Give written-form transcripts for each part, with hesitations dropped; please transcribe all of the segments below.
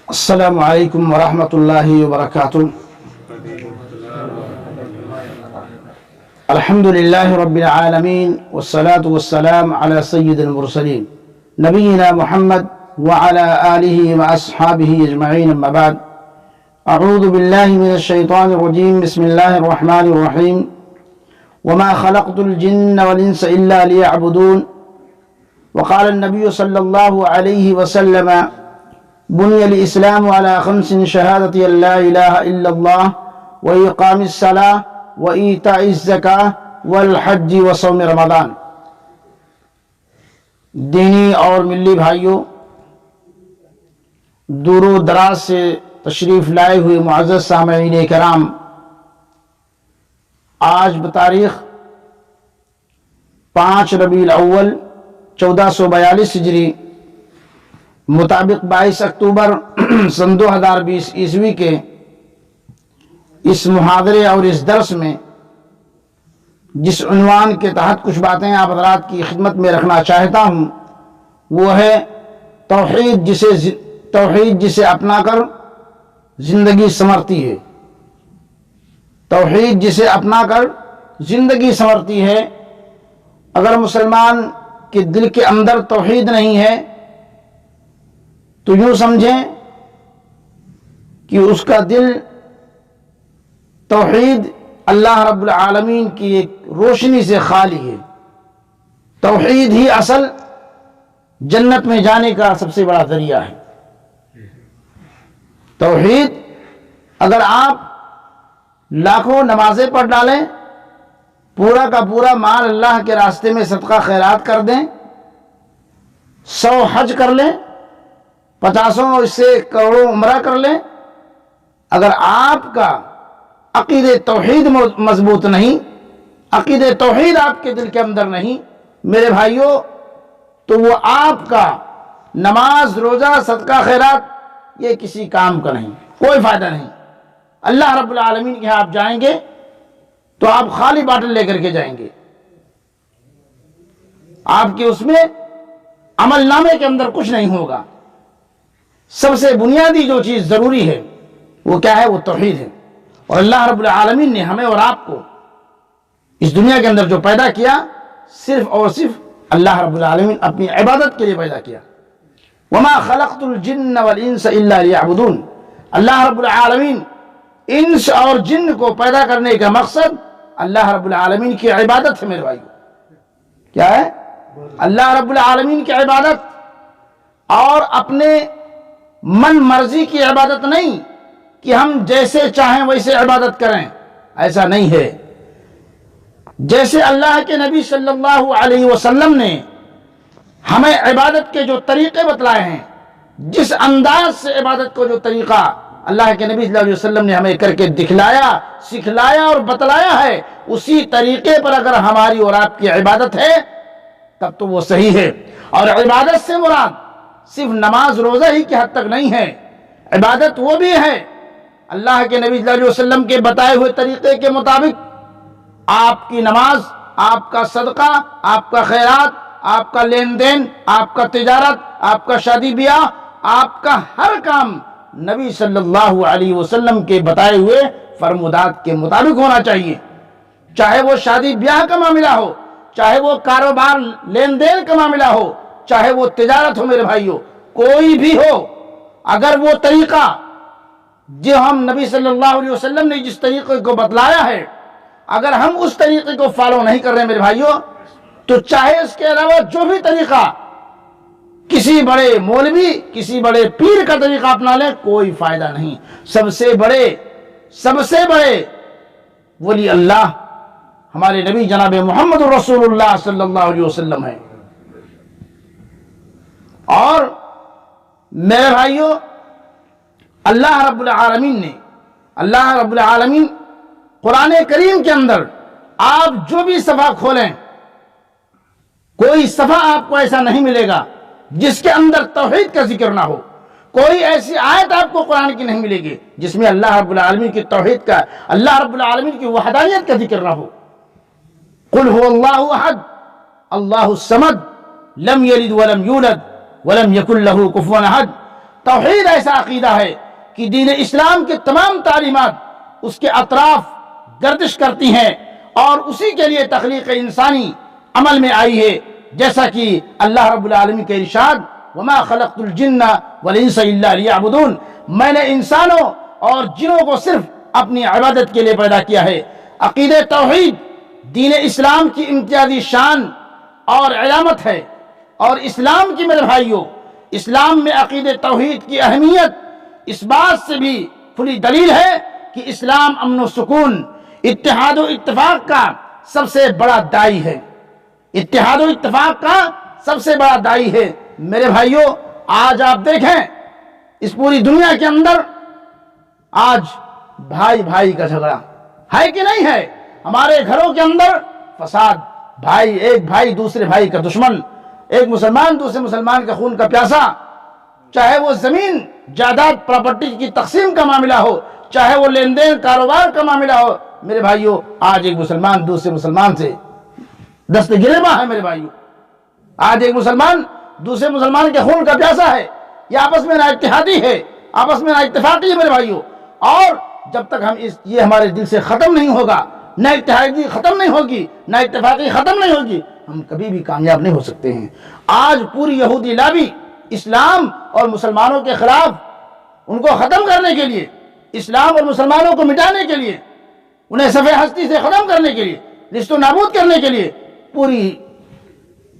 السلام علیکم ورحمۃ اللہ وبرکاتہ۔ الحمد للہ رب العالمین والصلاة والسلام علی سید المرسلین نبینا محمد وعلی آلہ واصحابہ اجمعین، اما بعد۔ اعوذ باللہ من الشیطان الرجیم، بسم اللہ الرحمن الرحیم۔ وما خلقت الجن والانس الا ليعبدون۔ وقال النبی صلی اللہ علیہ وسلم: بني الإسلام على 5 شهادة أن لا إله إلا الله وإقام الصلاة وإيتاء الزكاة والحج وصوم رمضان۔ دینی اور ملی بھائیوں، دور و دراز سے تشریف لائے ہوئے معزز سامعین کرام، آج بتاریخ 5 ربیع الاول 1442 ہجری مطابق 22 اکتوبر سن 2020 عیسوی کے اس محاضرے اور اس درس میں جس عنوان کے تحت کچھ باتیں آپ حضرات کی خدمت میں رکھنا چاہتا ہوں، وہ ہے توحید جسے اپنا کر زندگی سنورتی ہے۔ توحید جسے اپنا کر زندگی سنورتی ہے۔ اگر مسلمان کے دل کے اندر توحید نہیں ہے تو یوں سمجھیں کہ اس کا دل توحید اللہ رب العالمین کی ایک روشنی سے خالی ہے۔ توحید ہی اصل جنت میں جانے کا سب سے بڑا ذریعہ ہے۔ توحید، اگر آپ لاکھوں نمازیں پڑھ ڈالیں، پورا کا پورا مال اللہ کے راستے میں صدقہ خیرات کر دیں، 100 حج کر لیں، 50 اس سے کروڑوں عمرہ کر لیں، اگر آپ کا عقید توحید مضبوط نہیں، عقید توحید آپ کے دل کے اندر نہیں، میرے بھائیوں، تو وہ آپ کا نماز، روزہ، صدقہ خیرات یہ کسی کام کا نہیں، کوئی فائدہ نہیں۔ اللہ رب العالمین کے ہاں آپ جائیں گے تو آپ خالی باٹل لے کر کے جائیں گے۔ آپ کے اس میں عمل نامے کے اندر کچھ نہیں ہوگا۔ سب سے بنیادی جو چیز ضروری ہے وہ کیا ہے؟ وہ توحید ہے۔ اور اللہ رب العالمین نے ہمیں اور آپ کو اس دنیا کے اندر جو پیدا کیا، صرف اور صرف اللہ رب العالمین اپنی عبادت کے لیے پیدا کیا۔ وما خلقت الجن والانس الا ليعبدون۔ اللہ رب العالمین انس اور جن کو پیدا کرنے کا مقصد اللہ رب العالمین کی عبادت ہے۔ میرے بھائیو، کیا ہے؟ اللہ رب العالمین کی عبادت، اور اپنے من مرضی کی عبادت نہیں کہ ہم جیسے چاہیں ویسے عبادت کریں، ایسا نہیں ہے۔ جیسے اللہ کے نبی صلی اللہ علیہ وسلم نے ہمیں عبادت کے جو طریقے بتلائے ہیں، جس انداز سے عبادت کو جو طریقہ اللہ کے نبی صلی اللہ علیہ وسلم نے ہمیں کر کے دکھلایا، سکھلایا اور بتلایا ہے، اسی طریقے پر اگر ہماری اور آپ کی عبادت ہے تب تو وہ صحیح ہے۔ اور عبادت سے مراد صرف نماز روزہ ہی کی حد تک نہیں ہے، عبادت وہ بھی ہے اللہ کے نبی صلی اللہ علیہ وسلم کے بتائے ہوئے طریقے کے مطابق آپ کی نماز، آپ کا صدقہ، آپ کا خیرات، آپ کا لین دین، آپ کا تجارت، آپ کا شادی بیاہ، آپ کا ہر کام نبی صلی اللہ علیہ وسلم کے بتائے ہوئے فرمودات کے مطابق ہونا چاہیے۔ چاہے وہ شادی بیاہ کا معاملہ ہو، چاہے وہ کاروبار لین دین کا معاملہ ہو، چاہے وہ تجارت ہو، میرے بھائیوں، کوئی بھی ہو، اگر وہ طریقہ جو ہم نبی صلی اللہ علیہ وسلم نے جس طریقے کو بتلایا ہے، اگر ہم اس طریقے کو فالو نہیں کر رہے میرے بھائیوں، تو چاہے اس کے علاوہ جو بھی طریقہ کسی بڑے مولوی، کسی بڑے پیر کا طریقہ اپنا لیں، کوئی فائدہ نہیں۔ سب سے بڑے ولی اللہ ہمارے نبی جناب محمد رسول اللہ صلی اللہ علیہ وسلم ہے۔ اور میرے بھائیوں، اللہ رب العالمین قرآن کریم کے اندر آپ جو بھی صفحہ کھولیں، کوئی صفحہ آپ کو ایسا نہیں ملے گا جس کے اندر توحید کا ذکر نہ ہو۔ کوئی ایسی آیت آپ کو قرآن کی نہیں ملے گی جس میں اللہ رب العالمین کی توحید کا، اللہ رب العالمین کی وحدانیت کا ذکر نہ ہو۔ قل هو اللہ احد اللہ الصمد لم یلد ولم یولد ولم یکن لہ کفوا احد۔ توحید ایسا عقیدہ ہے کہ دین اسلام کے تمام تعلیمات اس کے اطراف گردش کرتی ہیں اور اسی کے لیے تخلیق انسانی عمل میں آئی ہے، جیسا کہ اللہ رب العالمین کے ارشاد وما خلقت الجن والانس الا لیعبدون، میں نے انسانوں اور جنوں کو صرف اپنی عبادت کے لیے پیدا کیا ہے۔ عقیدہ توحید دین اسلام کی امتیازی شان اور علامت ہے، اور اسلام کی میرے بھائیوں، اسلام میں عقیدہ توحید کی اہمیت اس بات سے بھی کھلی دلیل ہے کہ اسلام امن و سکون، اتحاد و اتفاق کا سب سے بڑا داعی ہے، اتحاد و اتفاق کا سب سے بڑا داعی ہے۔ میرے بھائیوں، آج آپ دیکھیں اس پوری دنیا کے اندر آج بھائی بھائی کا جھگڑا ہے کہ نہیں ہے؟ ہمارے گھروں کے اندر فساد، ایک بھائی دوسرے بھائی کا دشمن، ایک مسلمان دوسرے مسلمان کا خون کا پیاسا، چاہے وہ زمین جائیداد پراپرٹی کی تقسیم کا معاملہ ہو، چاہے وہ لین دین کاروبار کا معاملہ ہو۔ میرے بھائیوں، آج ایک مسلمان دوسرے مسلمان سے دست گریباں ہے۔ میرے بھائیوں، آج ایک مسلمان دوسرے مسلمان کے خون کا پیاسا ہے، یہ آپس میں نا اتحادی ہے، آپس میں نا اتفاقی ہے میرے بھائیوں۔ اور جب تک یہ ہمارے دل سے ختم نہیں ہوگا، نہ اتحادی ختم نہیں ہوگی، نہ اتفاقی ختم نہیں ہوگی، ہم کبھی بھی کامیاب نہیں ہو سکتے ہیں۔ آج پوری یہودی لابی اسلام اور مسلمانوں کے خلاف، ان کو ختم کرنے کے لیے، اسلام اور مسلمانوں کو مٹانے کے لیے، انہیں صفحہ ہستی سے ختم کرنے کے لیے، رشت و نابود کرنے کے لیے پوری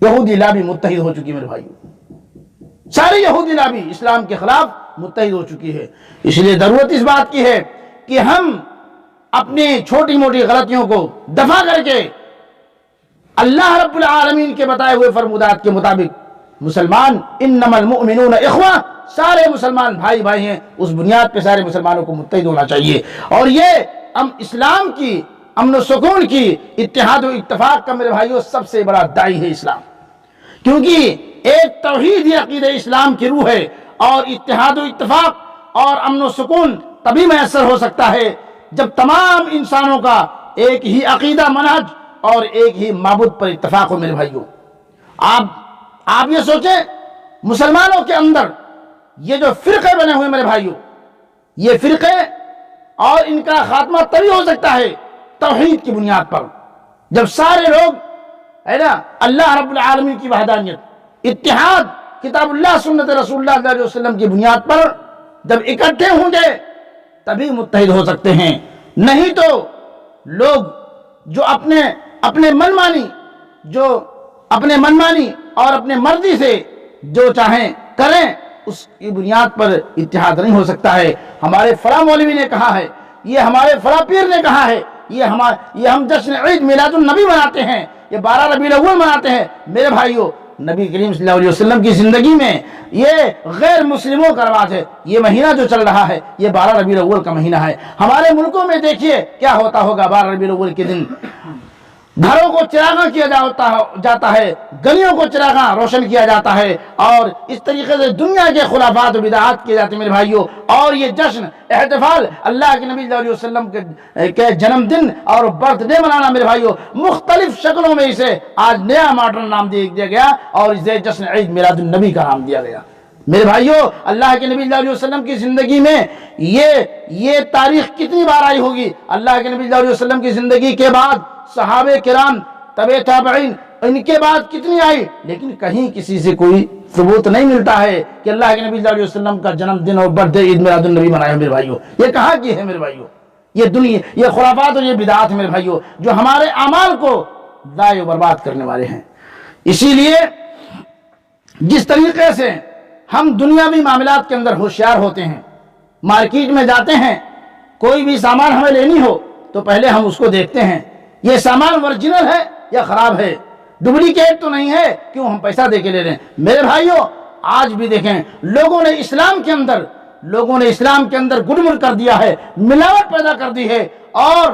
یہودی لابی متحد ہو چکی ہے میرے بھائیوں۔ ساری یہودی لابی اسلام کے خلاف متحد ہو چکی ہے۔ اس لیے ضرورت اس بات کی ہے کہ ہم اپنی چھوٹی موٹی غلطیوں کو دفع کر کے اللہ رب العالمین کے بتائے ہوئے فرمودات کے مطابق مسلمان انما المؤمنون اخوہ، سارے مسلمان بھائی بھائی ہیں، اس بنیاد پہ سارے مسلمانوں کو متحد ہونا چاہیے۔ اور یہ اسلام کی امن و سکون کی، اتحاد و اتفاق کا میرے بھائیوں سب سے بڑا داعی ہے اسلام، کیونکہ ایک توحید ہی عقیدہ اسلام کی روح ہے، اور اتحاد و اتفاق اور امن و سکون تبھی میسر ہو سکتا ہے جب تمام انسانوں کا ایک ہی عقیدہ، منہج اور ایک ہی معبود پر اتفاق ہو۔ میرے بھائیوں، آپ یہ سوچیں، مسلمانوں کے اندر یہ جو فرقے بنے ہوئے میرے بھائیوں، یہ فرقے اور ان کا خاتمہ تبھی ہو سکتا ہے توحید کی بنیاد پر، جب سارے لوگ ہے نا اللہ رب العالمین کی وحدانیت، اتحاد، کتاب اللہ سنت رسول اللہ صلی اللہ علیہ وسلم کی بنیاد پر جب اکٹھے ہوں گے تبھی متحد ہو سکتے ہیں۔ نہیں تو لوگ جو اپنے منمانی اور اپنے مرضی سے جو چاہیں کریں، اس کی بنیاد پر اتحاد نہیں ہو سکتا ہے۔ ہمارے فلاں مولوی نے کہا ہے، یہ ہمارے فلاں پیر نے کہا ہے، یہ ہم جشن عید میلاد النبی مناتے ہیں، یہ 12 ربیع الاول مناتے ہیں۔ میرے بھائیوں، نبی کریم صلی اللہ علیہ وسلم کی زندگی میں یہ غیر مسلموں کا رواج ہے۔ یہ مہینہ جو چل رہا ہے یہ 12 ربیع الاول کا مہینہ ہے۔ ہمارے ملکوں میں دیکھیے کیا ہوتا ہوگا 12 ربیع الاول کے دن، گھروں کو چراغاں کیا جاتا ہے، گلیوں کو چراغاں روشن کیا جاتا ہے، اور اس طریقے سے دنیا کے خرافات و بدعات کیے جاتے ہیں میرے بھائیوں۔ اور یہ جشن احتفال اللہ کے نبی صلی اللہ علیہ وسلم کے جنم دن اور برتھ ڈے منانا میرے بھائیوں، مختلف شکلوں میں اسے آج نیا ماڈرن نام دیا گیا اور اسے جشن عید میلاد النبی کا نام دیا گیا۔ میرے بھائیوں، اللہ کے نبی صلی اللہ علیہ وسلم کی زندگی میں یہ تاریخ کتنی بار آئی ہوگی؟ اللہ کے نبی صلی اللہ علیہ وسلم کی زندگی کے بعد صحابہ کرام، تبع تابعین، ان کے بعد کتنی آئی، لیکن کہیں کسی سے کوئی ثبوت نہیں ملتا ہے کہ اللہ کے نبی صلی اللہ علیہ وسلم کا جنم دن اور برتھ ڈے عید میلاد النبی منایا میرے بھائیوں۔ یہ کہاں کی ہے میرے بھائیوں؟ یہ خرافات اور یہ بدعات ہیں میرے بھائیوں، جو ہمارے اعمال کو ضائع و برباد کرنے والے ہیں۔ اسی لیے جس طریقے سے ہم دنیاوی معاملات کے اندر ہوشیار ہوتے ہیں، مارکیٹ میں جاتے ہیں، کوئی بھی سامان ہمیں لینی ہو تو پہلے ہم اس کو دیکھتے ہیں، یہ سامان اوریجنل ہے یا خراب ہے، ڈپلیکیٹ تو نہیں ہے، کیوں ہم پیسہ دے کے لے رہے ہیں۔ میرے بھائیوں، آج بھی دیکھیں لوگوں نے اسلام کے اندر گڑمڑ کر دیا ہے، ملاوٹ پیدا کر دی ہے، اور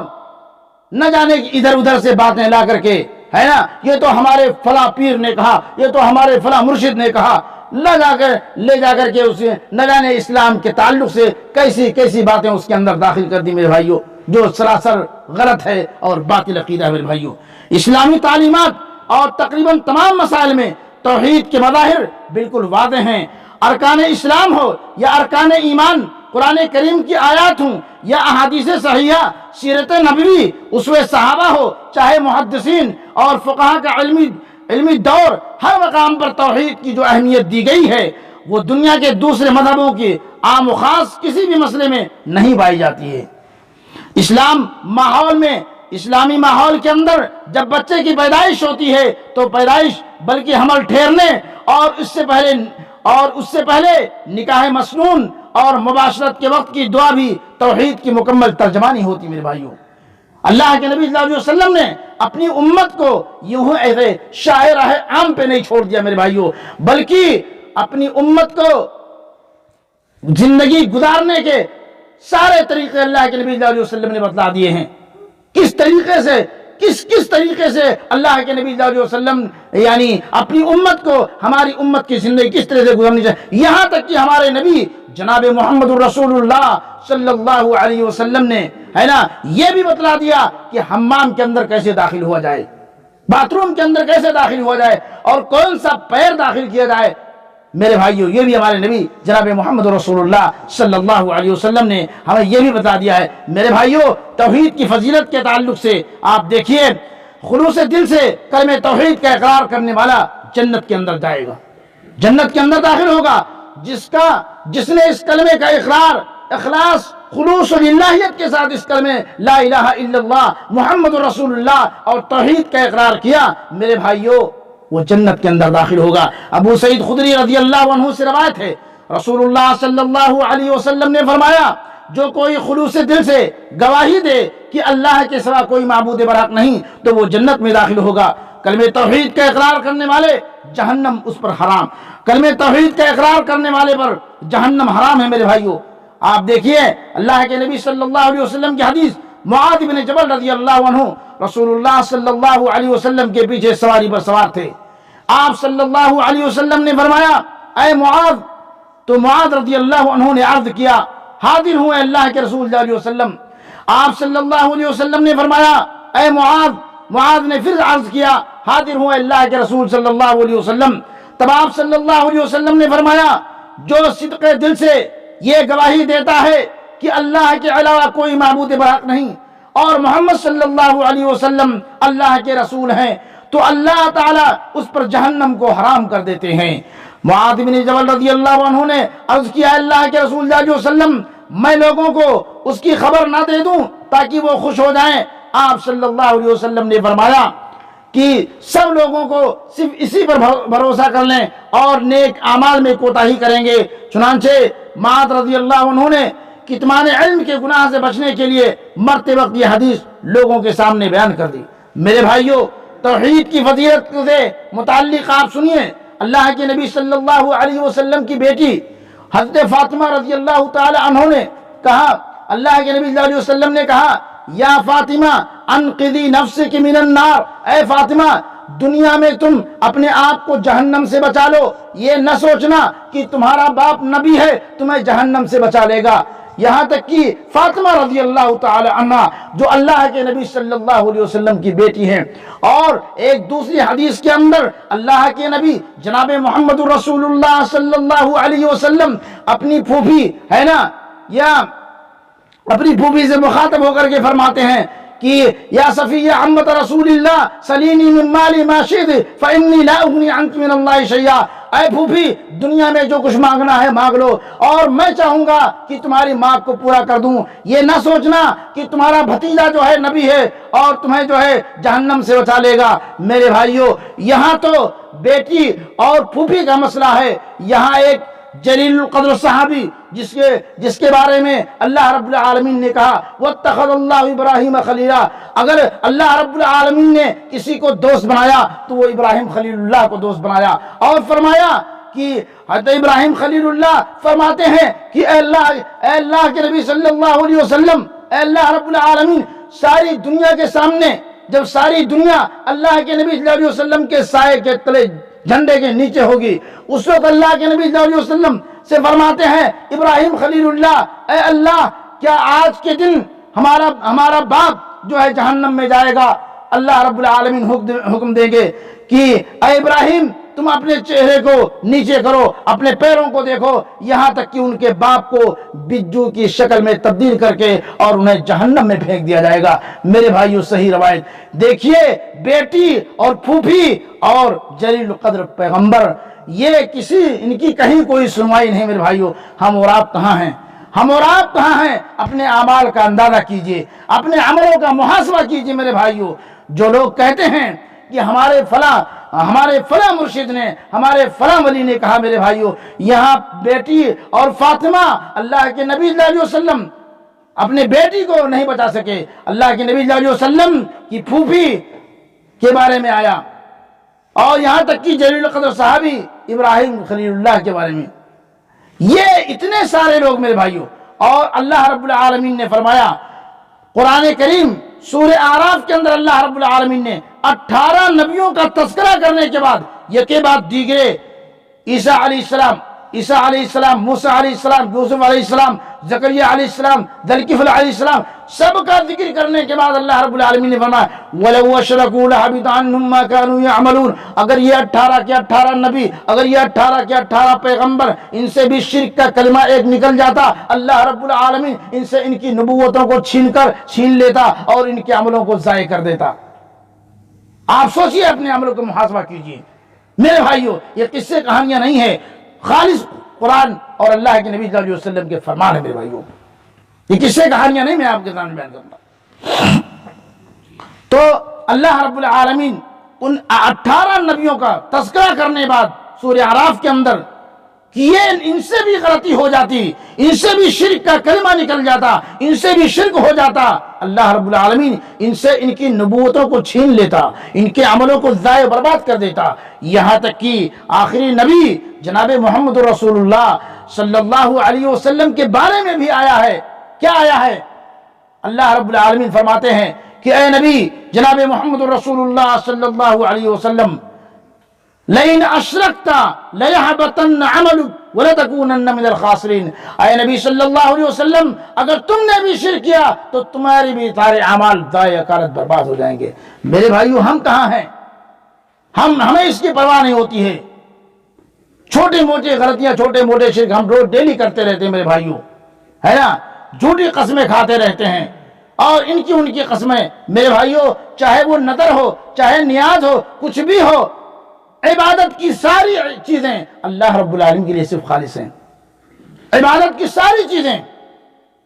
نہ جانے کی ادھر ادھر سے باتیں لا کر کے، ہے نا، یہ تو ہمارے فلاں پیر نے کہا، یہ تو ہمارے فلاں مرشد نے کہا، لے جا کر کے اسے نہ جانے اسلام کے تعلق سے کیسی باتیں اس کے اندر داخل کر دی میرے بھائیوں، جو سراسر غلط ہے اور باطل عقیدہ ہے میرے بھائیوں۔ اسلامی تعلیمات اور تقریباً تمام مسائل میں توحید کے مظاہر بالکل واضح ہیں، ارکان اسلام ہو یا ارکان ایمان قرآن کریم کی آیات ہوں یا احادیث صحیحہ سیرت نبوی اسوہ صحابہ ہو، چاہے محدثین اور فقہا کا علمی دور، ہر مقام پر توحید کی جو اہمیت دی گئی ہے وہ دنیا کے دوسرے مذہبوں کی عام و خاص کسی بھی مسئلے میں نہیں پائی جاتی ہے۔ اسلامی ماحول کے اندر جب بچے کی پیدائش ہوتی ہے تو پیدائش بلکہ حمل ٹھہرنے اور اس سے پہلے نکاح مسنون اور مباشرت کے وقت کی دعا بھی توحید کی مکمل ترجمانی ہوتی میرے بھائیوں۔ اللہ کے نبی صلی اللہ علیہ وسلم نے اپنی امت کو یوں ایسے شاعر عام پہ نہیں چھوڑ دیا میرے بھائیوں، بلکہ اپنی امت کو زندگی گزارنے کے سارے طریقے اللہ کے نبی صلی اللہ علیہ وسلم نے بتلا دیے ہیں۔ کس طریقے سے اللہ کے نبی صلی اللہ علیہ وسلم یعنی اپنی امت کو، ہماری امت کی زندگی کس طرح سے گزارنی چاہیے، یہاں تک کہ ہمارے نبی جناب محمد رسول اللہ صلی اللہ علیہ وسلم نے ہے نا یہ بھی بتلا دیا کہ حمام کے اندر کیسے داخل ہوا جائے، باتھ روم کے اندر کیسے داخل ہوا جائے اور کون سا پیر داخل کیا جائے۔ میرے بھائیوں یہ بھی ہمارے نبی جناب محمد رسول اللہ صلی اللہ علیہ وسلم نے ہمیں یہ بھی بتا دیا ہے۔ میرے بھائیوں توحید کی فضیلت کے تعلق سے آپ دیکھیے، خلوص دل سے کلمہ توحید کا اقرار کرنے والا جنت کے اندر جائے گا، جنت کے اندر داخل ہوگا۔ جس نے اس کلمے کا اقرار اخلاص خلوص و للہیت کے ساتھ اس کلمے لا الہ الا اللہ محمد رسول اللہ اور توحید کا اقرار کیا، میرے بھائیوں وہ جنت کے اندر داخل ہوگا۔ ابو سعید خدری رضی اللہ عنہ سے روایت ہے، رسول اللہ صلی اللہ علیہ وسلم نے فرمایا، جو کوئی خلوص دل سے گواہی دے کہ اللہ کے سوا کوئی معبود برحق نہیں تو وہ جنت میں داخل ہوگا۔ کلمہ توحید کا اقرار کرنے والے جہنم اس پر حرام، کلمہ توحید کا اقرار کرنے والے پر جہنم حرام ہے۔ میرے بھائیوں آپ دیکھیے اللہ کے نبی صلی اللہ علیہ وسلم کی حدیث، معاذ بن جبل رضی اللہ عنہ رسول اللہ صلی اللہ علیہ وسلم کے پیچھے سواری پر سوار تھے۔ آپ صلی اللہ علیہ وسلم نے فرمایا اے معاذ، تو معاذ رضی اللہ عنہ نے عرض کیا حاضر ہوں اے اللہ کے رسول صلی اللہ علیہ وسلم۔ آپ صلی اللہ علیہ وسلم نے فرمایا اے معاذ، معاذ نے پھر عرض کیا حاضر ہوں اے اللہ کے رسول صلی اللہ علیہ وسلم۔ تب آپ صلی اللہ علیہ وسلم نے فرمایا جو صدق دل سے یہ گواہی دیتا ہے کہ اللہ کے علاوہ کوئی معبود برحق نہیں اور محمد صلی اللہ علیہ وسلم اللہ کے رسول ہیں تو اللہ تعالیٰ اس پر جہنم کو حرام کر دیتے ہیں۔ معاذ بن جبل رضی اللہ عنہ نے عرض کیا اللہ کے رسول صلی اللہ علیہ وسلم میں لوگوں کو اس کی خبر نہ دے دوں تاکہ وہ خوش ہو جائیں؟ آپ صلی اللہ علیہ وسلم نے فرمایا کہ سب لوگوں کو صرف اسی پر بھروسہ کر لیں اور نیک اعمال میں کوتاہی کریں گے۔ چنانچہ معاذ رضی اللہ عنہ نے کتمان علم کے گناہ سے بچنے کے لیے مرتے وقت یہ حدیث لوگوں کے سامنے بیان کر دی۔ میرے بھائیوں توحید کی فضیلت سے متعلق آپ سنیے، اللہ کے نبی صلی اللہ علیہ وسلم کی بیٹی حضرت فاطمہ رضی اللہ تعالی عنہ نے کہا، اللہ کے نبی صلی اللہ علیہ وسلم نے کہا یا فاطمہ انقذی نفسک من النار، اے فاطمہ دنیا میں تم اپنے آپ کو جہنم سے بچا لو، یہ نہ سوچنا کہ تمہارا باپ نبی ہے تمہیں جہنم سے بچا لے گا۔ یہاں تک کہ فاطمہ رضی اللہ تعالی عنہ جو اللہ کے نبی صلی اللہ علیہ وسلم کی بیٹی ہیں، اور ایک دوسری حدیث کے اندر اللہ کے نبی جناب محمد رسول اللہ صلی اللہ علیہ وسلم اپنی پھوپھی ہے نا یا اپنی پھوپھی سے مخاطب ہو کر کے فرماتے ہیں کہ یا صفیہ عمت رسول اللہ سلینی من مالی ما شئت فانی لا اغنی عنک من اللہ شیئا، اے پھوپھی دنیا میں جو کچھ مانگنا ہے مانگ لو اور میں چاہوں گا کہ تمہاری مانگ کو پورا کر دوں، یہ نہ سوچنا کہ تمہارا بھتیجا جو ہے نبی ہے اور تمہیں جو ہے جہنم سے بچا لے گا۔ میرے بھائیوں یہاں تو بیٹی اور پھوپھی کا مسئلہ ہے، یہاں ایک جلیل القدر صحابی جس کے بارے میں اللہ رب العالمین نے کہا واتخذ اللہ ابراہیم خلیلا، اگر اللہ رب العالمین نے کسی کو دوست بنایا تو وہ ابراہیم خلیل اللہ کو دوست بنایا، اور فرمایا کہ حضرت ابراہیم خلیل اللہ فرماتے ہیں کہ اے اللہ کے نبی صلی اللہ علیہ وسلم، اے اللہ رب العالمین ساری دنیا کے سامنے جب ساری دنیا اللہ کے نبی صلی اللہ علیہ وسلم کے سائے کے تلے جھنڈے کے نیچے ہوگی، اس وقت اللہ کے نبی صلی اللہ علیہ وسلم سے فرماتے ہیں ابراہیم خلیل اللہ اے اللہ کیا آج کے دن ہمارا باپ جو ہے جہنم میں جائے گا؟ اللہ رب العالمین حکم دیں گے کہ اے ابراہیم تم اپنے چہرے کو نیچے کرو، اپنے پیروں کو دیکھو، یہاں تک کہ ان کے باپ کو بجو کی شکل میں تبدیل کر کے اور انہیں جہنم میں پھینک دیا جائے گا۔ میرے بھائیو صحیح روایت دیکھیے، بیٹی اور پھوپھی اور جلیل القدر پیغمبر، یہ ان کی کہیں کوئی سنوائی نہیں۔ میرے بھائیو ہم اور آپ کہاں ہیں؟ ہم اور آپ کہاں ہیں؟ اپنے اعمال کا اندازہ کیجئے، اپنے عملوں کا محاسبہ کیجئے۔ میرے بھائیو جو لوگ کہتے ہیں کہ ہمارے فلاں مرشد نے، ہمارے فلاں ولی نے کہا، میرے بھائیو یہاں بیٹی اور فاطمہ اللہ کے نبی صلی اللہ علیہ وسلم اپنے بیٹی کو نہیں بچا سکے، اللہ کے نبی صلی اللہ علیہ وسلم کی پھوپھی کے بارے میں آیا، اور یہاں تک کہ جلیل القدر صحابی ابراہیم خلیل اللہ کے بارے میں، یہ اتنے سارے لوگ میرے بھائیوں۔ اور اللہ رب العالمین نے فرمایا قرآن کریم سورہ اعراف کے اندر، اللہ رب العالمین نے 18 نبیوں کا تذکرہ کرنے کے بعد یکے بعد دیگرے، عیسیٰ علیہ السلام، موسیٰ علیہ السلام، یوسف علیہ السلام، زکریہ علیہ السلام، ذوالکفل علیہ السلام، سب کا ذکر کرنے کے بعد اللہ رب العالمین نے فرمایا وَلَوْ أَشْرَكُوا لَحَبِطَ عَنْهُمْ مَا كَانُوا يَعْمَلُونَ۔ اگر یہ 18 کے 18 نبی، اگر یہ 18 کے 18 پیغمبر، ان سے بھی شرک کا کلمہ ایک نکل جاتا، اللہ رب العالمین ان سے ان کی نبوتوں کو چھین لیتا اور ان کے عملوں کو ضائع کر دیتا۔ آپ سوچئے، اپنے عملوں کو محاسبہ کیجئے۔ میرے بھائیو یہ قصے کہانیاں نہیں ہے، خالص قرآن اور اللہ کے نبی صلی اللہ علیہ وسلم کے فرمان ہے۔ میرے بھائیو یہ قصے کہانیاں نہیں میں آپ کے سامنے بیان کروں۔ تو اللہ رب العالمین ان 18 نبیوں کا تذکرہ کرنے کے بعد سورہ اعراف کے اندر کہ یہ ان سے بھی غلطی ہو جاتی، ان سے بھی شرک کا کلمہ نکل جاتا، ان سے بھی شرک ہو جاتا، اللہ رب العالمین ان سے ان کی نبوتوں کو چھین لیتا، ان کے عملوں کو ضائع برباد کر دیتا۔ یہاں تک کہ آخری نبی جناب محمد رسول اللہ صلی اللہ علیہ وسلم کے بارے میں بھی آیا ہے۔ کیا آیا ہے؟ اللہ رب العالمین فرماتے ہیں کہ اے نبی جناب محمد رسول اللہ صلی اللہ علیہ وسلم لَإِنْ أَشْرَكْتَ لَيَحْبَطَنَّ عَمَلُكَ وَلَتَكُونَنَّ مِنَ الْخَاسِرِينَ۔ اے نبی صلی اللہ علیہ وسلم اگر تم نے بھی شرک کیا تو تمہاری بھی سارے اعمال ضائع کارت برباد ہو جائیں گے۔ میرے بھائیو ہم کہاں ہیں؟ ہمیں اس کی پرواہ نہیں ہوتی ہے۔ چھوٹے موٹے غلطیاں، چھوٹے موٹے شرک ہم روز ڈیلی کرتے رہتے ہیں میرے بھائیو، ہے نا؟ جھوٹی قسمیں کھاتے رہتے ہیں، اور ان کی قسمیں میرے بھائیو، چاہے وہ نذر ہو، چاہے نیاز ہو، کچھ بھی ہو، عبادت کی ساری چیزیں اللہ رب العالمین کے لیے صرف خالص ہیں۔ عبادت کی ساری چیزیں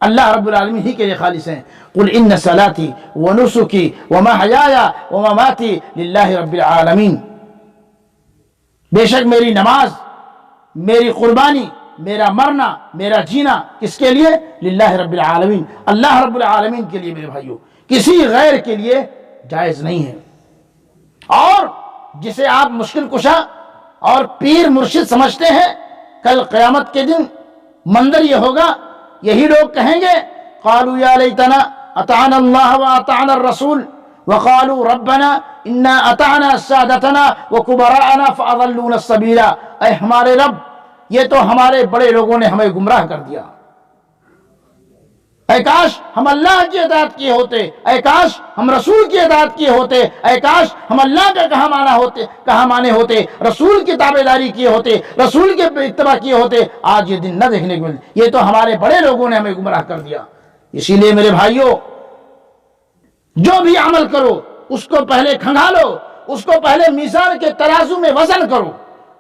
اللہ رب العالمین ہی کے لیے خالص ہیں۔ قل ان صلاتي ونسكي ومحياي ومماتي للہ رب العالمین۔ بے شک میری نماز، میری قربانی، میرا مرنا، میرا جینا کس کے لیے؟ للہ رب العالمین، اللہ رب العالمین کے لیے۔ میرے بھائیو کسی غیر کے لیے جائز نہیں ہے۔ اور جسے آپ مشکل کشا اور پیر مرشد سمجھتے ہیں، کل قیامت کے دن منظر یہ ہوگا، یہی لوگ کہیں گے قالوا یا لیتنا اطعنا اللہ واطعنا الرسول وقالوا ربنا انا اطعنا سادتنا وکبراءنا فاضلونا السبیل۔ اے ہمارے رب، یہ تو ہمارے بڑے لوگوں نے ہمیں گمراہ کر دیا، اے کاش ہم اللہ کی اطاعت کیے ہوتے، اے کاش ہم رسول کی اطاعت کیے ہوتے، اے کاش ہم اللہ کا کہا مانے ہوتے، رسول کی تابعداری کیے ہوتے، رسول کے اتباع کیے ہوتے، آج یہ دن نہ دیکھنے کو ملے۔ یہ تو ہمارے بڑے لوگوں نے ہمیں گمراہ کر دیا۔ اسی لیے میرے بھائیوں جو بھی عمل کرو اس کو پہلے کھنگالو، اس کو پہلے میزان کے ترازو میں وزن کرو۔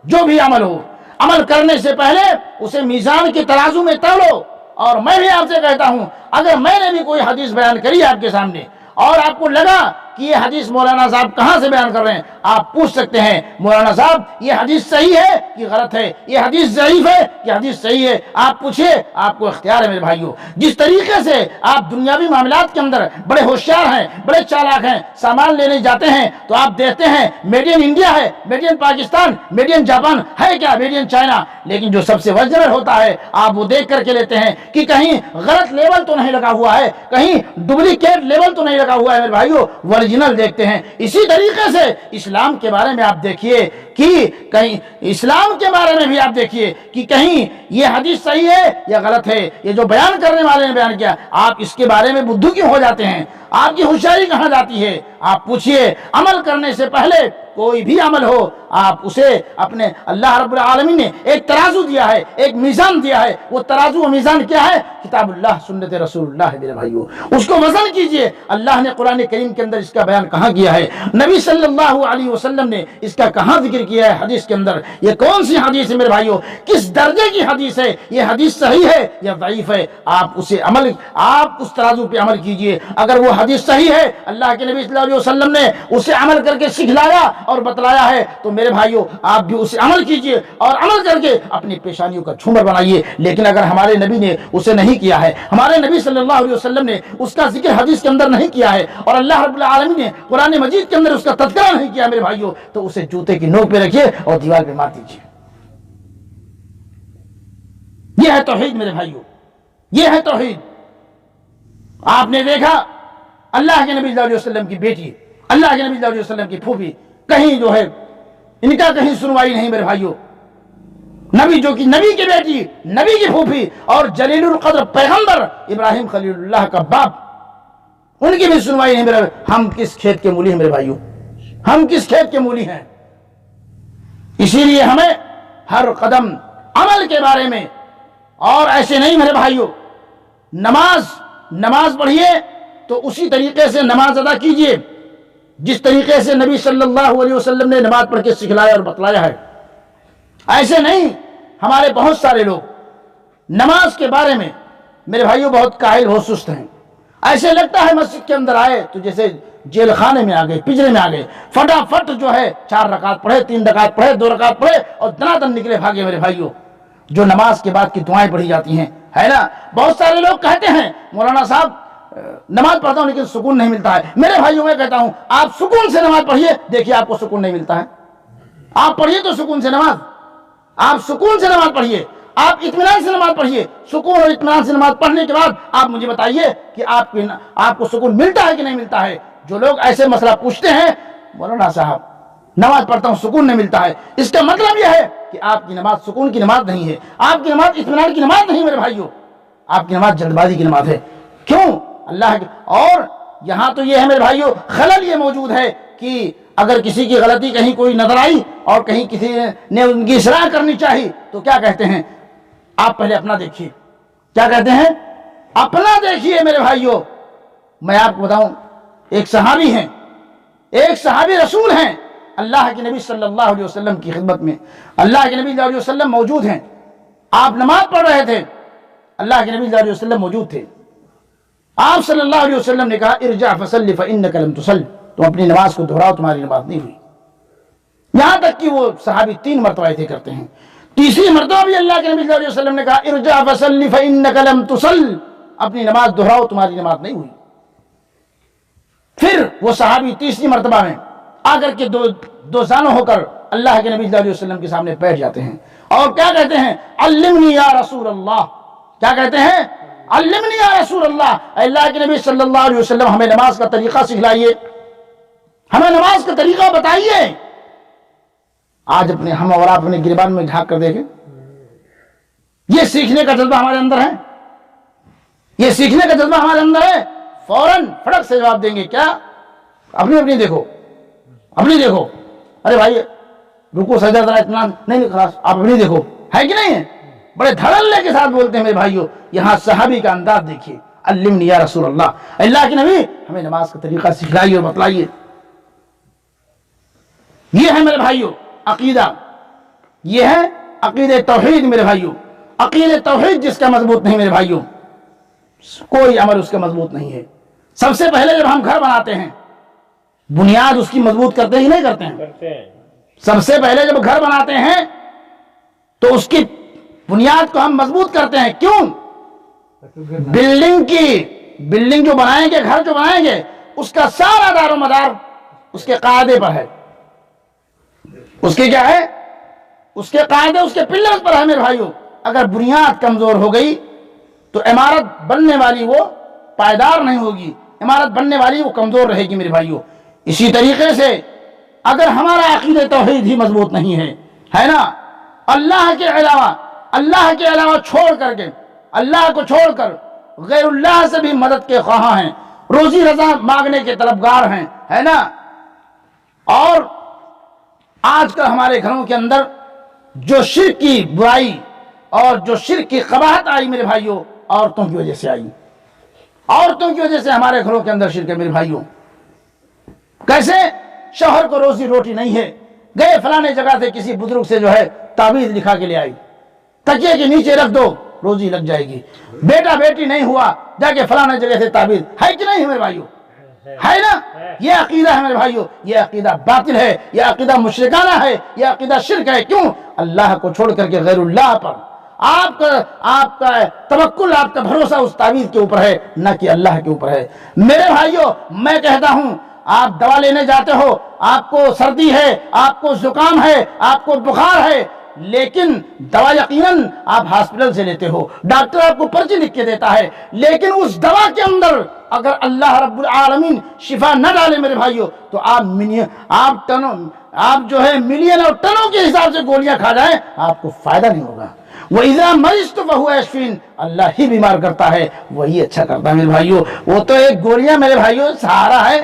جو بھی عمل ہو، عمل کرنے سے پہلے اسے میزان کے ترازو میں تولو۔ اور میں بھی آپ سے کہتا ہوں، اگر میں نے بھی کوئی حدیث بیان کری آپ کے سامنے اور آپ کو لگا کہ یہ حدیث مولانا صاحب کہاں سے بیان کر رہے ہیں، آپ پوچھ سکتے ہیں مولانا صاحب یہ حدیث صحیح ہے کہ غلط ہے، یہ حدیث ضعیف ہے کہ حدیث صحیح ہے، آپ پوچھیں، آپ کو اختیار ہے میرے بھائیوں۔ جس طریقے سے آپ دنیاوی معاملات کے اندر بڑے ہوشیار ہیں، بڑے چالاک ہیں، سامان لینے جاتے ہیں تو آپ دیکھتے ہیں میڈ ان انڈیا ہے، made in Pakistan, made in Japan ہے کیا، میڈ ان چائنا، لیکن جو سب سے اوریجنل ہوتا ہے آپ وہ دیکھ کر کے لیتے ہیں کہ کہیں غلط لیبل تو نہیں لگا ہوا ہے، کہیں ڈپلیکیٹ لیبل تو نہیں لگا ہوا ہے میرے بھائیوں، اوریجنل دیکھتے ہیں۔ اسی طریقے سے اسلام کے بارے میں آپ دیکھیے کہ کہیں اسلام کے بارے میں بھی آپ دیکھیے کہ کہیں یہ حدیث صحیح ہے یا غلط ہے، یہ جو بیان کرنے والے نے بیان کیا، آپ اس کے بارے میں بدھو کیوں ہو جاتے ہیں؟ آپ کی ہوشیاری کہاں جاتی ہے؟ آپ پوچھئے، عمل کرنے سے پہلے کوئی بھی عمل ہو آپ اسے اپنے اللہ رب العالمین نے ایک ترازو دیا ہے، ایک میزان دیا ہے، وہ ترازو و میزان کیا ہے؟ کتاب اللہ، سنت رسول اللہ میرے بھائیو، اس کو وزن کیجئے۔ اللہ نے قرآن کریم کے اندر اس کا بیان کہاں کیا ہے؟ نبی صلی اللہ علیہ وسلم نے اس کا کہاں ذکر کیا ہے حدیث کے اندر؟ یہ کون سی حدیث ہے میرے بھائیو؟ کس درجے کی حدیث ہے؟ یہ حدیث صحیح ہے یا ضعیف ہے؟ آپ اس ترازو پہ عمل کیجئے۔ اگر وہ حدیث صحیح ہے، اللہ کے نبی صلی اللہ علیہ وسلم نے اسے عمل کر کے سکھلایا اور بتلایا ہے، تو میرے بھائیو آپ بھی اسے عمل کیجئے اور عمل کر کے اپنی پیشانیوں کا جھومر بنائیے۔ لیکن اگر ہمارے نبی نے اسے نہیں کیا ہے، ہمارے نبی صلی اللہ علیہ وسلم نے اس کا ذکر حدیث کے اندر نہیں کیا ہے، اور اللہ رب العالمین نے قرآن مجید کے اندر اس کا تذکرہ نہیں کیا میرے بھائیو، تو اسے جوتے کی نوک پہ رکھیے اور دیوار پہ مار دیجیے۔ یہ ہے توحید میرے بھائیو، یہ ہے توحید۔ آپ نے دیکھا اللہ کے نبی صلی اللہ علیہ وسلم کی بیٹی، اللہ کے نبی صلی اللہ علیہ وسلم کی پھوپھی، کہیں جو ہے ان کا کہیں سنوائی نہیں میرے بھائیو۔ نبی جو کہ نبی کی بیٹی، نبی کی پھوپھی، اور جلیل القدر پیغمبر ابراہیم خلیل اللہ کا باپ، ان کی بھی سنوائی نہیں میرے۔ ہم کس کھیت کے مولی ہیں میرے بھائیو؟ ہم کس کھیت کے مولی ہیں؟ اسی لیے ہمیں ہر قدم عمل کے بارے میں، اور ایسے نہیں میرے بھائیو، نماز پڑھیے تو اسی طریقے سے نماز ادا کیجئے جس طریقے سے نبی صلی اللہ علیہ وسلم نے نماز پڑھ کے سکھلایا اور بتلایا ہے۔ ایسے نہیں، ہمارے بہت سارے لوگ نماز کے بارے میں میرے بھائیو بہت کاہل، بہت سست ہیں۔ ایسے لگتا ہے مسجد کے اندر آئے تو جیسے جیل خانے میں آ گئے، پنجرے میں آ گئے، فٹافٹ جو ہے 4 رکعت پڑھے، 3 رکعت پڑھے، 2 رکعت پڑھے اور دنادن نکلے بھاگے میرے بھائیو۔ جو نماز کے بعد کی دعائیں پڑھی جاتی ہیں، ہے نا، بہت سارے لوگ کہتے ہیں مولانا صاحب نماز پڑھتا ہوں لیکن سکون نہیں ملتا ہے۔ میرے بھائیوں میں کہتا ہوں آپ سکون سے نماز پڑھیے، دیکھیے آپ کو سکون نہیں ملتا ہے۔ آپ پڑھیے تو سکون سے نماز، آپ سکون سے نماز پڑھیے، آپ اطمینان سے نماز پڑھیے۔ سکون اور اطمینان سے نماز پڑھنے کے بعد آپ مجھے بتائیے کہ آپ کو سکون ملتا ہے کہ نہیں ملتا ہے۔ جو لوگ ایسے مسئلہ پوچھتے ہیں مولانا صاحب نماز پڑھتا ہوں سکون نہیں ملتا ہے، اس کا مطلب یہ ہے کہ آپ کی نماز سکون کی نماز نہیں ہے، آپ کی نماز اطمینان کی نماز نہیں میرے بھائیو، آپ کی نماز جلد بازی کی نماز ہے۔ کیوں؟ اللہ کے، اور یہاں تو یہ ہے میرے بھائیو، خلل یہ موجود ہے کہ اگر کسی کی غلطی کہیں کوئی نظر آئی اور کہیں کسی نے ان کی اصلاح کرنی چاہی تو کیا کہتے ہیں؟ آپ پہلے اپنا دیکھیے۔ کیا کہتے ہیں؟ اپنا دیکھیے میرے بھائیو۔ میں آپ کو بتاؤں، ایک صحابی ہیں، ایک صحابی رسول ہیں، اللہ کے نبی صلی اللہ علیہ وسلم کی خدمت میں اللہ کے نبی صلی اللہ علیہ وسلم موجود ہیں، آپ نماز پڑھ رہے تھے، اللہ کے نبی صلی اللہ علیہ وسلم موجود تھے۔ آپ صلی اللہ علیہ وسلم نے کہا ارجع فصلی فانک لم تصل، تم اپنی نماز کو دہراؤ، تمہاری نماز نہیں ہوئی۔ یہاں تک کہ وہ صحابی 3 مرتبہ ایسے کرتے ہیں، تیسری مرتبہ بھی اللہ کے نبی صلی اللہ علیہ وسلم نے کہا ارجع فصلی فانک لم تصل، اپنی نماز دہراؤ، تمہاری نماز نہیں ہوئی۔ پھر وہ صحابی تیسری مرتبہ میں آ کر کے دو زانوں ہو کر اللہ کے نبی صلی اللہ علیہ وسلم کے سامنے بیٹھ جاتے ہیں اور کیا کہتے ہیں؟ علمنی یا رسول اللہ۔ کیا کہتے ہیں؟ علمنی یا رسول اللہ، اے اللہ کے نبی صلی اللہ علیہ وسلم ہمیں نماز کا طریقہ سکھلائیے، ہمیں نماز کا طریقہ بتائیے۔ آج ہم اور آپ اپنے گریبان میں جھانک کر دیکھیں، یہ سیکھنے کا جذبہ ہمارے اندر ہے، یہ سیکھنے کا جذبہ ہمارے اندر ہے، فوراً فٹک سے جواب دیں گے کیا؟ اپنی دیکھو، اپنی دیکھو، ارے بھائی رکو سجدہ ذرا اطمینان، نہیں خلاص آپ اپنی دیکھو، ہے کہ نہیں ہے؟ بڑے دھڑلے کے ساتھ بولتے ہیں میرے بھائیو۔ یہاں صحابی کا انداز دیکھیے، علمنی یا رسول اللہ، اللہ کے نبی ہمیں نماز کا طریقہ سکھلائیے اور بتلائیے۔ یہ ہے میرے بھائیو عقیدہ، یہ ہے عقیدہ توحید میرے بھائیو۔ عقیدہ توحید جس کا مضبوط نہیں میرے بھائیو، کوئی عمل اس کا مضبوط نہیں ہے۔ سب سے پہلے جب ہم گھر بناتے ہیں بنیاد اس کی مضبوط کرتے ہی نہیں کرتے ہیں؟ سب سے پہلے جب گھر بناتے ہیں تو اس کی بنیاد کو ہم مضبوط کرتے ہیں۔ کیوں؟ بلڈنگ جو بنائیں گے، گھر جو بنائیں گے، اس کا سارا دار و مدار اس کے قاعدے پر ہے۔ اس کے کیا ہے؟ اس کے قاعدے، اس کے پلرز پر ہے میرے بھائیو۔ اگر بنیاد کمزور ہو گئی تو عمارت بننے والی وہ پائیدار نہیں ہوگی، عمارت بننے والی وہ کمزور رہے گی میرے بھائیو۔ اسی طریقے سے اگر ہمارا عقیدہ توحید ہی مضبوط نہیں ہے نا، اللہ کے علاوہ چھوڑ کر کے، اللہ کو چھوڑ کر غیر اللہ سے بھی مدد کے خواہاں ہیں، روزی رضا مانگنے کے طلبگار ہیں، ہے نا۔ اور آج کل ہمارے گھروں کے اندر جو شرک کی برائی اور جو شرک کی قباحت آئی میرے بھائیوں، عورتوں کی وجہ سے آئی، عورتوں کی وجہ سے ہمارے گھروں کے اندر شرک ہے میرے بھائیوں۔ کیسے؟ شوہر کو روزی روٹی نہیں ہے، گئے فلانے جگہ سے کسی بزرگ سے جو ہے تعویذ لکھا کے لے آئی، تکیے کے نیچے رکھ دو روزی لگ جائے گی۔ بیٹا بیٹی نہیں ہوا، جا کے فلانے جگہ سے تعویذ، ہے کہ نہیں ہے میرے بھائیوں؟ ہے نا۔ یہ عقیدہ ہے میرے بھائیوں، یہ عقیدہ باطل ہے، یہ عقیدہ مشرکانہ ہے، یہ عقیدہ شرک ہے۔ کیوں؟ اللہ کو چھوڑ کر کے غیر اللہ پر آپ کا توکل، آپ کا بھروسہ اس تعویذ کے اوپر ہے، نہ کہ اللہ کے اوپر ہے۔ میرے بھائیوں، میں کہتا ہوں، آپ دوا لینے جاتے ہو، آپ کو سردی ہے، آپ کو زکام ہے، آپ کو بخار ہے، لیکن دوا یقیناً آپ ہاسپٹل سے لیتے ہو، ڈاکٹر آپ کو پرچی لکھ کے دیتا ہے، لیکن اس دوا کے اندر اگر اللہ رب العالمین شفا نہ ڈالے میرے بھائیوں، تو آپ جو ہے ملین اور ٹنوں کے حساب سے گولیاں کھا جائیں، آپ کو فائدہ نہیں ہوگا۔ وَإِذَا مَرِضْتُ فَهُوَ يَشْفِينِ، اللہ ہی بیمار کرتا ہے، وہی اچھا کرتا ہے میرے بھائیوں۔ وہ تو ایک گولیاں میرے بھائیوں سہارا ہے۔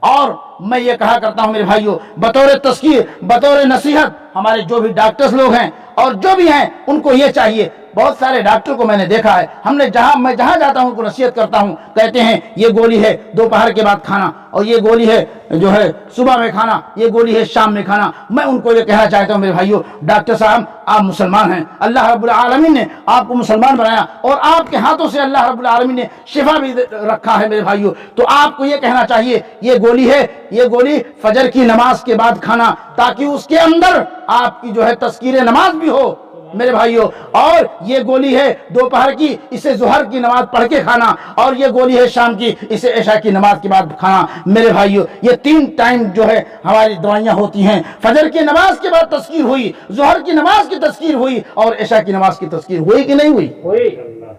اور میں یہ کہا کرتا ہوں میرے بھائیوں، بطور تذکیر، بطور نصیحت، ہمارے جو بھی ڈاکٹرز لوگ ہیں اور جو بھی ہیں، ان کو یہ چاہیے، بہت سارے ڈاکٹر کو میں نے دیکھا ہے، میں جہاں جاتا ہوں ان کو نصیحت کرتا ہوں، کہتے ہیں یہ گولی ہے دوپہر کے بعد کھانا، اور یہ گولی ہے جو ہے صبح میں کھانا، یہ گولی ہے شام میں کھانا۔ میں ان کو یہ کہنا چاہتا ہوں میرے بھائیوں، ڈاکٹر صاحب آپ مسلمان ہیں، اللہ رب العالمین نے آپ کو مسلمان بنایا، اور آپ کے ہاتھوں سے اللہ رب العالمین نے شفا بھی رکھا ہے میرے بھائیوں، تو آپ کو یہ کہنا چاہیے یہ گولی ہے، یہ گولی فجر کی نماز کے بعد کھانا، تاکہ اس کے اندر آپ کی جو ہے تذکیر نماز بھی ہو میرے بھائیوں، اور یہ گولی ہے دوپہر کی، اسے ظہر کی نماز پڑھ کے کھانا، اور یہ گولی ہے شام کی، اسے عشاء کی نماز کے بعد کھانا۔ میرے بھائیوں، یہ 3 ٹائم جو ہے ہماری دوائیاں ہوتی ہیں، فجر کی نماز کے بعد تذکیر ہوئی، ظہر کی نماز کی تذکیر ہوئی، اور عشاء کی نماز کی تذکیر ہوئی کہ نہیں ہوئی؟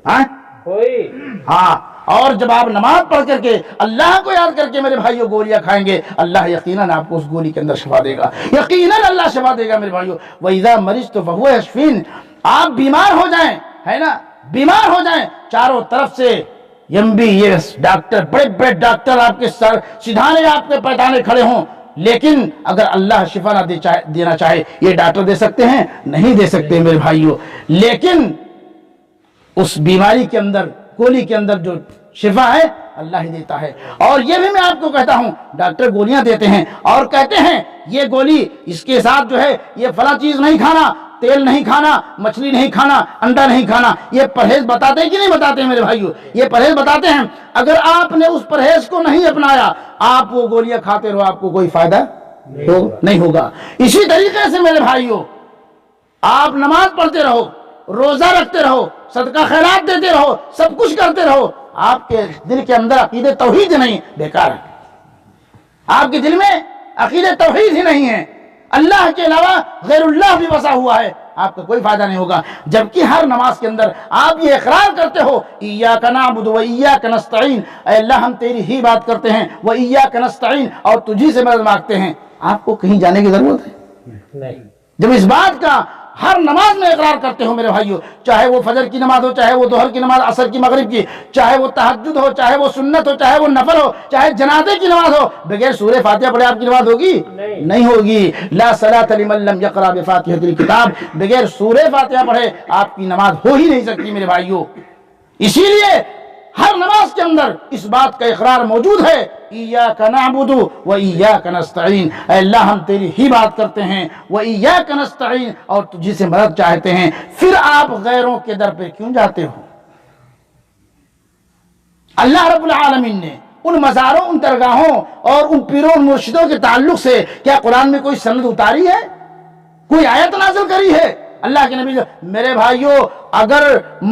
ہاں۔ اور جب آپ نماز پڑھ کر کے اللہ کو یاد کر کے میرے بھائیوں گولیاں کھائیں گے، اللہ یقیناً آپ کو اس گولی کے اندر شفا دے گا، یقیناً اللہ شفا دے گا میرے بھائیوں۔ وَإِذَا مَرِضْتُ فَهُوَ يَشْفِينِ، آپ بیمار ہو جائیں، ہے نا، بیمار ہو جائیں، چاروں طرف سے MBBS ڈاکٹر، بڑے بڑے ڈاکٹر آپ کے سر سدھانے، آپ کے پیٹانے کھڑے ہوں، لیکن اگر اللہ شفا نہ دینا چاہے، یہ ڈاکٹر دے سکتے ہیں؟ نہیں دے سکتے میرے بھائیوں۔ لیکن اس بیماری کے اندر، گولی کے اندر جو شفا ہے، اللہ ہی دیتا ہے۔ اور یہ بھی میں آپ کو کہتا ہوں، ڈاکٹر گولیاں دیتے ہیں اور کہتے ہیں یہ گولی، اس کے ساتھ جو ہے یہ فلاں چیز نہیں کھانا، تیل نہیں کھانا، مچھلی نہیں کھانا، انڈا نہیں کھانا۔ یہ پرہیز بتاتے ہیں کہ نہیں بتاتے میرے بھائیوں؟ یہ پرہیز بتاتے ہیں۔ اگر آپ نے اس پرہیز کو نہیں اپنایا، آپ وہ گولیاں کھاتے رہو، آپ کو کوئی فائدہ نہیں ہوگا۔ اسی طریقے سے میرے بھائیوں، آپ نماز پڑھتے رہو، روزہ رکھتے رہو، صدقہ خیرات دیتے رہو، سب کچھ کرتے رہو، آپ کے دل کے اندر عقیدہ توحید نہیں، بیکار ہے۔ آپ کے دل میں عقیدہ توحید ہی نہیں ہے، اللہ کے علاوہ غیر اللہ بھی بسا ہوا ہے، آپ کا کوئی فائدہ نہیں ہوگا۔ جبکہ ہر نماز کے اندر آپ یہ اقرار کرتے ہو، ایاک نعبد و ایاک نستعین، اے اللہ ہم تیری ہی بات کرتے ہیں، و ایاک نستعین، اور تجھی سے مدد مانگتے ہیں۔ آپ کو کہیں جانے کی ضرورت ہے نہیں۔ جب اس بات کا ہر نماز میں اقرار کرتے ہو میرے بھائیوں، چاہے وہ فجر کی نماز ہو، چاہے وہ ظہر کی نماز، عصر کی، مغرب کی، چاہے وہ تہجد ہو، چاہے وہ سنت ہو، چاہے وہ نفل ہو، چاہے جنازے کی نماز ہو، بغیر سورہ فاتحہ پڑھے آپ کی نماز ہوگی؟ نہیں ہوگی۔ لا صلاۃ لمن لم یقرأ بفاتحۃ الکتاب، بغیر سورہ فاتحہ پڑھے آپ کی نماز ہو ہی نہیں سکتی میرے بھائیوں۔ اسی لیے ہر نماز کے اندر اس بات کا اقرار موجود ہے، ایاک نعبد و ایاک نستعین، اے اللہ ہم تیری ہی بات کرتے ہیں، و ایاک نستعین، اور تجھی سے مدد چاہتے ہیں۔ پھر آپ غیروں کے در پہ کیوں جاتے ہو؟ اللہ رب العالمین نے ان مزاروں، ان درگاہوں اور ان پیروں، ان مرشدوں کے تعلق سے کیا قرآن میں کوئی سند اتاری ہے؟ کوئی آیت نازل کری ہے؟ اللہ کے نبی، میرے بھائیوں، اگر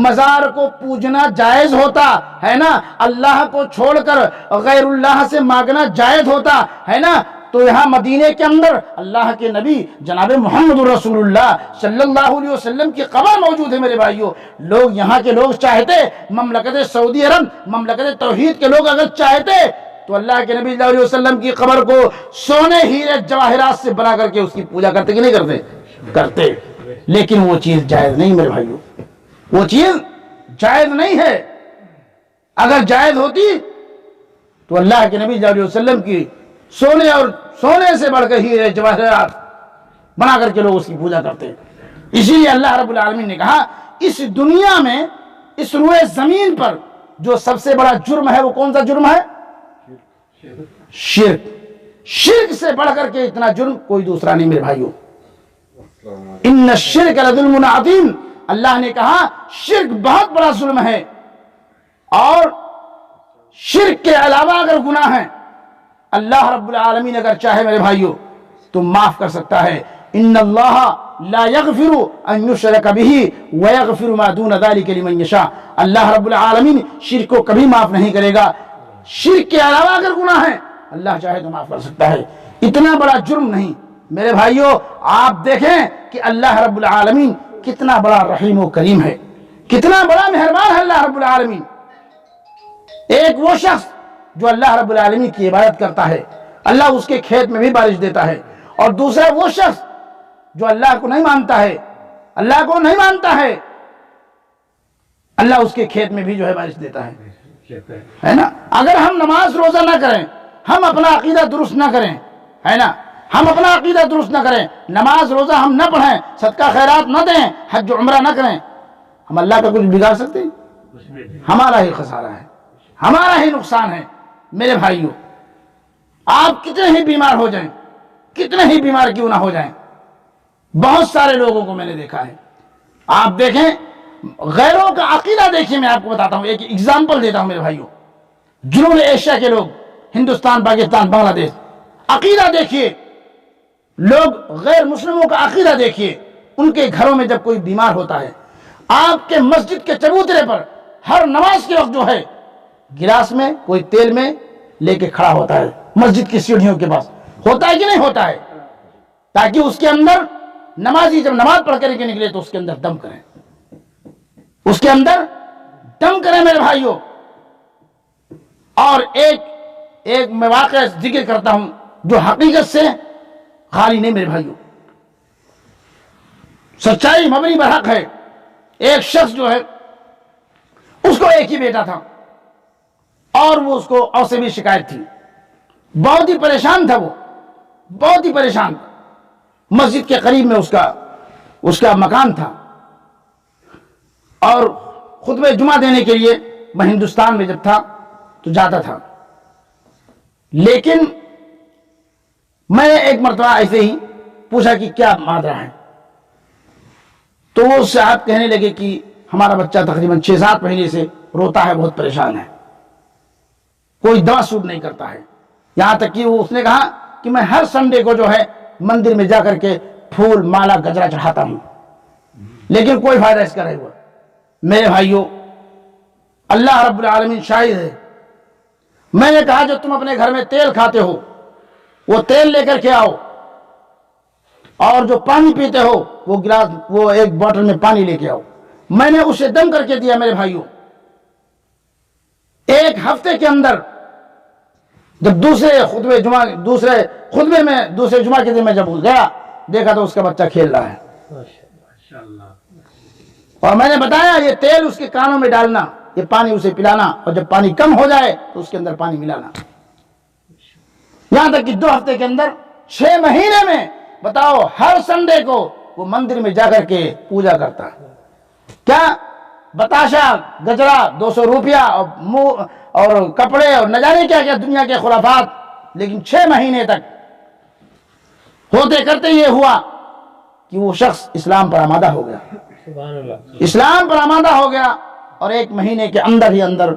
مزار کو پوجنا جائز ہوتا ہے نا، اللہ کو چھوڑ کر غیر اللہ سے مانگنا جائز ہوتا ہے نا، تو یہاں مدینے کے اندر اللہ کے نبی جناب محمد رسول اللہ صلی اللہ علیہ وسلم کی قبر موجود ہے میرے بھائیوں۔ لوگ، یہاں کے لوگ چاہتے، مملکت سعودی عرب، مملکت توحید کے لوگ اگر چاہتے تو اللہ کے نبی صلی اللہ علیہ وسلم کی قبر کو سونے ہیرے جواہرات سے بنا کر کے اس کی پوجا کرتے کہ نہیں کرتے؟ کرتے. لیکن وہ چیز جائز نہیں میرے بھائیوں، وہ چیز جائز نہیں ہے. اگر جائز ہوتی تو اللہ کے نبی صلی اللہ علیہ وسلم کی سونے اور سونے سے بڑھ کر ہیرے جواہرات بنا کر کے لوگ اس کی پوجا کرتے ہیں. اسی لیے اللہ رب العالمین نے کہا اس دنیا میں، اس روئے زمین پر جو سب سے بڑا جرم ہے وہ کون سا جرم ہے؟ شرک. شرک سے بڑھ کر کے اتنا جرم کوئی دوسرا نہیں میرے بھائیوں. ان الشرک لظلم عظیم، اللہ نے کہا شرک بہت بڑا ظلم ہے، اور شرک کے علاوہ اگر گناہ ہیں اللہ رب العالمین اگر چاہے میرے بھائیوں تو معاف کر سکتا ہے. ان اللہ لا یغفر ان یشرک بہ ویغفر ما دون ذلک لمن یشاء. اللہ رب العالمین شرک کو کبھی معاف نہیں کرے گا. شرک کے علاوہ اگر گناہ ہیں اللہ چاہے تو معاف کر سکتا ہے. اتنا بڑا جرم نہیں میرے بھائیوں. آپ دیکھیں کہ اللہ رب العالمین کتنا بڑا رحیم و کریم ہے، کتنا بڑا مہربان ہے اللہ رب العالمین. ایک وہ شخص جو اللہ رب العالمین کی عبادت کرتا ہے اللہ اس کے کھیت میں بھی بارش دیتا ہے، اور دوسرا وہ شخص جو اللہ کو نہیں مانتا ہے، اللہ کو نہیں مانتا ہے، اللہ اس کے کھیت میں بھی جو ہے بارش دیتا ہے نا. اگر ہم نماز روزہ نہ کریں، ہم اپنا عقیدہ درست نہ کریں، ہے نا، ہم اپنا عقیدہ درست نہ کریں، نماز روزہ ہم نہ پڑھیں، صدقہ خیرات نہ دیں، حج و عمرہ نہ کریں، ہم اللہ کا کچھ بگاڑ سکتے ہیں؟ ہمارا ہی خسارہ ہے، ہمارا ہی نقصان ہے میرے بھائیوں. آپ کتنے ہی بیمار ہو جائیں، کتنے ہی بیمار کیوں نہ ہو جائیں، بہت سارے لوگوں کو میں نے دیکھا ہے. آپ دیکھیں غیروں کا عقیدہ دیکھیں. میں آپ کو بتاتا ہوں، ایک ایگزامپل دیتا ہوں میرے بھائیوں. جنوب ایشیا کے لوگ، ہندوستان، پاکستان، بنگلہ دیش، عقیدہ دیکھیے. لوگ غیر مسلموں کا عقیدہ دیکھیے. ان کے گھروں میں جب کوئی بیمار ہوتا ہے، آپ کے مسجد کے چبوترے پر ہر نماز کے وقت جو ہے گلاس میں کوئی تیل میں لے کے کھڑا ہوتا ہے مسجد کی سیڑھیوں کے پاس. ہوتا ہے کہ نہیں ہوتا ہے؟ تاکہ اس کے اندر نمازی جب نماز پڑھ کر کے نکلے تو اس کے اندر دم کریں، اس کے اندر دم کریں میرے بھائیوں. اور ایک میں واقعہ ذکر کرتا ہوں جو حقیقت سے خالی نہیں میرے بھائیوں، سچائی مبنی برحق ہے. ایک شخص جو ہے اس کو ایک ہی بیٹا تھا، اور وہ اس کو اور سے بھی شکایت تھی. بہت ہی پریشان تھا، وہ بہت ہی پریشان. مسجد کے قریب میں اس کا مکان تھا، اور خطبہ جمعہ دینے کے لیے میں ہندوستان میں جب تھا تو جاتا تھا. لیکن میں نے ایک مرتبہ ایسے ہی پوچھا کہ کیا ماجرا ہے، تو وہ صاحب کہنے لگے کہ ہمارا بچہ تقریباً 6-7 مہینے سے روتا ہے، بہت پریشان ہے، کوئی دوا سوٹ نہیں کرتا ہے. یہاں تک کہ اس نے کہا کہ میں ہر سنڈے کو جو ہے مندر میں جا کر کے پھول، مالا، گجرا چڑھاتا ہوں، لیکن کوئی فائدہ اس کا نہیں ہوا. میرے بھائیوں اللہ رب العالمین شاہد ہے. میں نے کہا جو تم اپنے گھر میں تیل کھاتے ہو وہ تیل لے کر کے آؤ، اور جو پانی پیتے ہو وہ گلاس، وہ ایک بوتل میں پانی لے کے آؤ. میں نے اسے دم کر کے دیا میرے بھائیوں. ایک ہفتے کے اندر جب دوسرے جمعہ کے دن میں جب گیا دیکھا تو اس کا بچہ کھیل رہا ہے. اور میں نے بتایا یہ تیل اس کے کانوں میں ڈالنا، یہ پانی اسے پلانا، اور جب پانی کم ہو جائے تو اس کے اندر پانی ملانا. یہاں تک کہ 2 ہفتے کے اندر 6 مہینے میں بتاؤ ہر سنڈے کو وہ مندر میں جا کر کے پوجا کرتا ہے. کیا بتاشا، گجرا، 200 روپیہ اور کپڑے اور نہ جانے کیا کیا دنیا کے خرافات. لیکن 6 مہینے تک ہوتے کرتے یہ ہوا کہ وہ شخص اسلام پر آمادہ ہو گیا. اسلام پر آمادہ ہو گیا، اور 1 مہینے کے اندر ہی اندر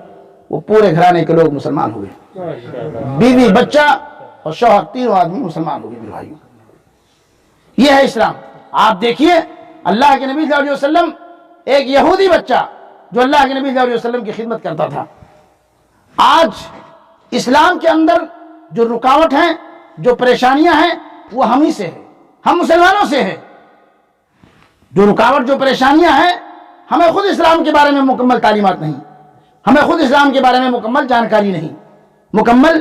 وہ پورے گھرانے کے لوگ مسلمان ہوئے. بیوی، بچہ اور شوہر، 3 آدمی مسلمان ہوئے میرے بھائیوں. یہ ہے اسلام. آپ دیکھیے اللہ کے نبی صلی اللہ علیہ وسلم، ایک یہودی بچہ جو اللہ کے نبی صلی اللہ علیہ وسلم کی خدمت کرتا تھا. آج اسلام کے اندر جو رکاوٹ ہیں، جو پریشانیاں ہیں، وہ ہم ہی سے ہے، ہم مسلمانوں سے ہے. جو رکاوٹ، جو پریشانیاں ہیں، ہمیں خود اسلام کے بارے میں مکمل تعلیمات نہیں، ہمیں خود اسلام کے بارے میں مکمل جانکاری نہیں، مکمل